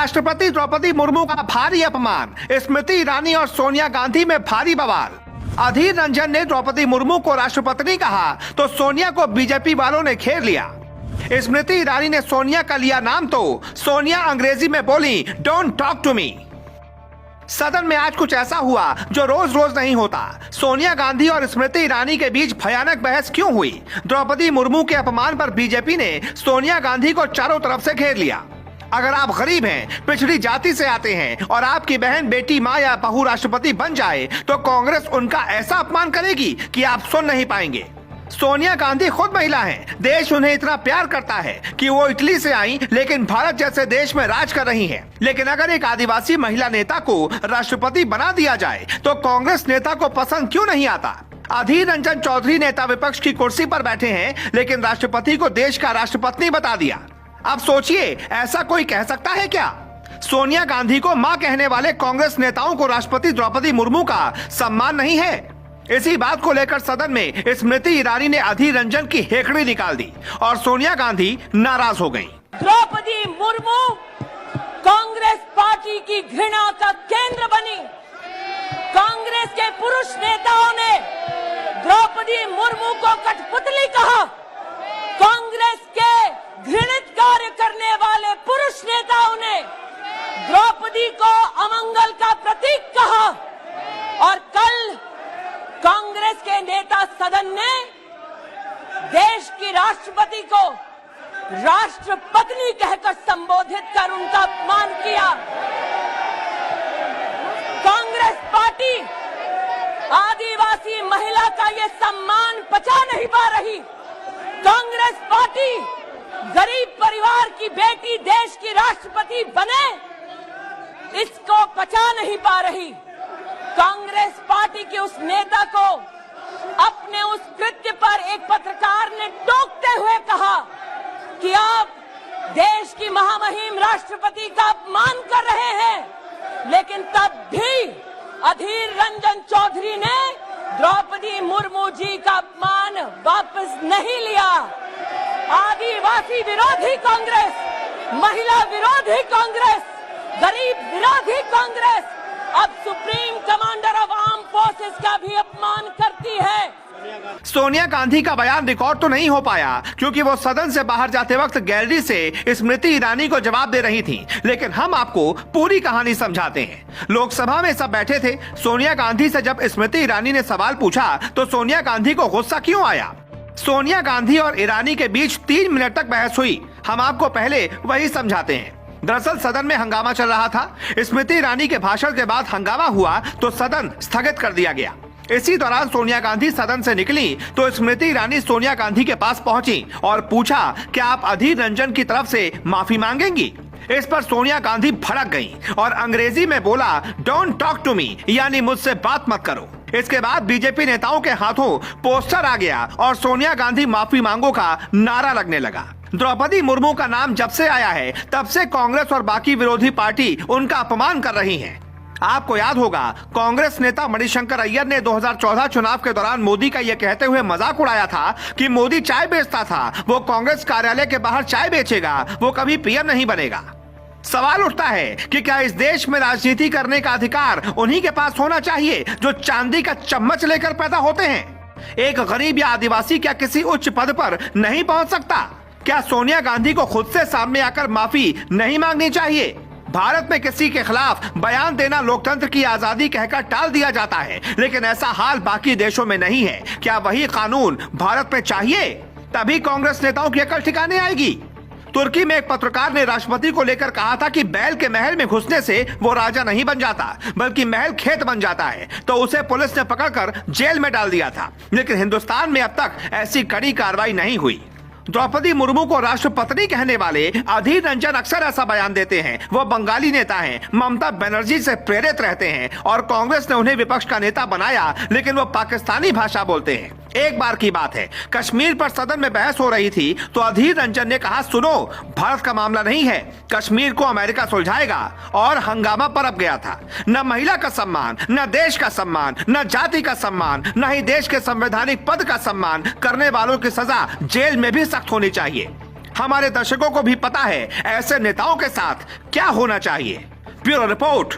राष्ट्रपति द्रौपदी मुर्मू का भारी अपमान, स्मृति ईरानी और सोनिया गांधी में भारी बवाल। अधीर रंजन ने द्रौपदी मुर्मू को राष्ट्रपति कहा तो सोनिया को बीजेपी वालों ने घेर लिया। स्मृति ईरानी ने सोनिया का लिया नाम तो सोनिया अंग्रेजी में बोली, डोंट टॉक टू मी। सदन में आज कुछ ऐसा हुआ जो रोज रोज नहीं होता। सोनिया गांधी और स्मृति ईरानी के बीच भयानक बहस क्यों हुई? द्रौपदी मुर्मू के अपमान पर बीजेपी ने सोनिया गांधी को चारों तरफ से घेर लिया। अगर आप गरीब हैं, पिछड़ी जाति से आते हैं और आपकी बहन, बेटी, माँ या बहू राष्ट्रपति बन जाए तो कांग्रेस उनका ऐसा अपमान करेगी कि आप सुन नहीं पाएंगे। सोनिया गांधी खुद महिला हैं। देश उन्हें इतना प्यार करता है कि वो इटली से आई लेकिन भारत जैसे देश में राज कर रही हैं। लेकिन अगर एक आदिवासी महिला नेता को राष्ट्रपति बना दिया जाए तो कांग्रेस नेता को पसंद क्यों नहीं आता? अधीर रंजन चौधरी नेता विपक्ष की कुर्सी पर बैठे हैं लेकिन राष्ट्रपति को देश का राष्ट्रपति बता दिया। अब सोचिए, ऐसा कोई कह सकता है क्या? सोनिया गांधी को मां कहने वाले कांग्रेस नेताओं को राष्ट्रपति द्रौपदी मुर्मू का सम्मान नहीं है। इसी बात को लेकर सदन में स्मृति ईरानी ने अधीर रंजन की हेकड़ी निकाल दी और सोनिया गांधी नाराज हो गईं। द्रौपदी मुर्मू कांग्रेस पार्टी की घृणा का केंद्र बनी। कांग्रेस के पुरुष नेताओं ने द्रौपदी मुर्मू को कठपुतली कहा। कांग्रेस के घृणित कार्य करने वाले पुरुष नेताओं ने द्रौपदी को अमंगल का प्रतीक कहा और कल कांग्रेस के नेता सदन ने देश की राष्ट्रपति को राष्ट्रपत्नी कहकर संबोधित कर उनका अपमान किया। कांग्रेस पार्टी आदिवासी महिला का ये सम्मान पचा नहीं पा रही। कांग्रेस पार्टी गरीब परिवार की बेटी देश की राष्ट्रपति बने, इसको पचा नहीं पा रही। कांग्रेस पार्टी के उस नेता को अपने उस कृत्य पर एक पत्रकार ने टोकते हुए कहा कि आप देश की महामहिम राष्ट्रपति का अपमान कर रहे हैं। लेकिन तब भी अधीर रंजन चौधरी ने द्रौपदी मुर्मू जी का अपमान वापस नहीं लिया। आदिवासी विरोधी कांग्रेस, महिला विरोधी कांग्रेस, गरीब विरोधी कांग्रेस अब supreme commander of arm forces का भी अपमान करती है। सोनिया गांधी का बयान रिकॉर्ड तो नहीं हो पाया क्योंकि वो सदन से बाहर जाते वक्त गैलरी से स्मृति ईरानी को जवाब दे रही थी। लेकिन हम आपको पूरी कहानी समझाते हैं। लोकसभा में सब बैठे थे। सोनिया गांधी से जब स्मृति ईरानी ने सवाल पूछा तो सोनिया गांधी को गुस्सा क्यों आया? सोनिया गांधी और ईरानी के बीच 3 मिनट तक बहस हुई। हम आपको पहले वही समझाते हैं। दरअसल सदन में हंगामा चल रहा था। स्मृति ईरानी के भाषण के बाद हंगामा हुआ तो सदन स्थगित कर दिया गया। इसी दौरान सोनिया गांधी सदन से निकली तो स्मृति ईरानी सोनिया गांधी के पास पहुंची और पूछा कि आप अधीर रंजन की तरफ से माफी मांगेंगी? इस पर सोनिया गांधी भड़क गईं और अंग्रेजी में बोला, डोंट टॉक टू मी, यानी मुझसे बात मत करो। इसके बाद बीजेपी नेताओं के हाथों पोस्टर आ गया और सोनिया गांधी माफी मांगो का नारा लगने लगा। द्रौपदी मुर्मू का नाम जब से आया है तब से कांग्रेस और बाकी विरोधी पार्टी उनका अपमान कर रही है। आपको याद होगा, कांग्रेस नेता मणिशंकर अय्यर ने 2014 चुनाव के दौरान मोदी का यह कहते हुए मजाक उड़ाया था कि मोदी चाय बेचता था, वो कांग्रेस कार्यालय के बाहर चाय बेचेगा, वो कभी पीएम नहीं बनेगा। सवाल उठता है कि क्या इस देश में राजनीति करने का अधिकार उन्हीं के पास होना चाहिए जो चांदी का चम्मच लेकर पैदा होते हैं? एक गरीब या आदिवासी क्या किसी उच्च पद पर नहीं पहुंच सकता? क्या सोनिया गांधी को खुद से सामने आकर माफी नहीं मांगनी चाहिए? भारत में किसी के खिलाफ बयान देना लोकतंत्र की आजादी कहकर टाल दिया जाता है, लेकिन ऐसा हाल बाकी देशों में नहीं है। क्या वही कानून भारत में चाहिए? तभी कांग्रेस नेताओं की अकल ठिकाने आएगी। तुर्की में एक पत्रकार ने राष्ट्रपति को लेकर कहा था कि बैल के महल में घुसने से वो राजा नहीं बन जाता बल्कि महल खेत बन जाता है, तो उसे पुलिस ने पकड़कर जेल में डाल दिया था। लेकिन हिंदुस्तान में अब तक ऐसी कड़ी कार्रवाई नहीं हुई। द्रौपदी मुर्मू को राष्ट्रपति कहने वाले अधीर रंजन अक्सर ऐसा बयान देते हैं। वो बंगाली नेता हैं, ममता बनर्जी से प्रेरित रहते हैं और कांग्रेस ने उन्हें विपक्ष का नेता बनाया, लेकिन वो पाकिस्तानी भाषा बोलते हैं। एक बार की बात है, कश्मीर पर सदन में बहस हो रही थी तो अधीर रंजन ने कहा, सुनो, भारत का मामला नहीं है, कश्मीर को अमेरिका सुलझाएगा, और हंगामा पनप गया था। न महिला का सम्मान, न देश का सम्मान, न जाति का सम्मान, न ही देश के संवैधानिक पद का सम्मान करने वालों की सजा जेल में भी सख्त होनी चाहिए। हमारे दर्शकों को भी पता है ऐसे नेताओं के साथ क्या होना चाहिए। Bureau report,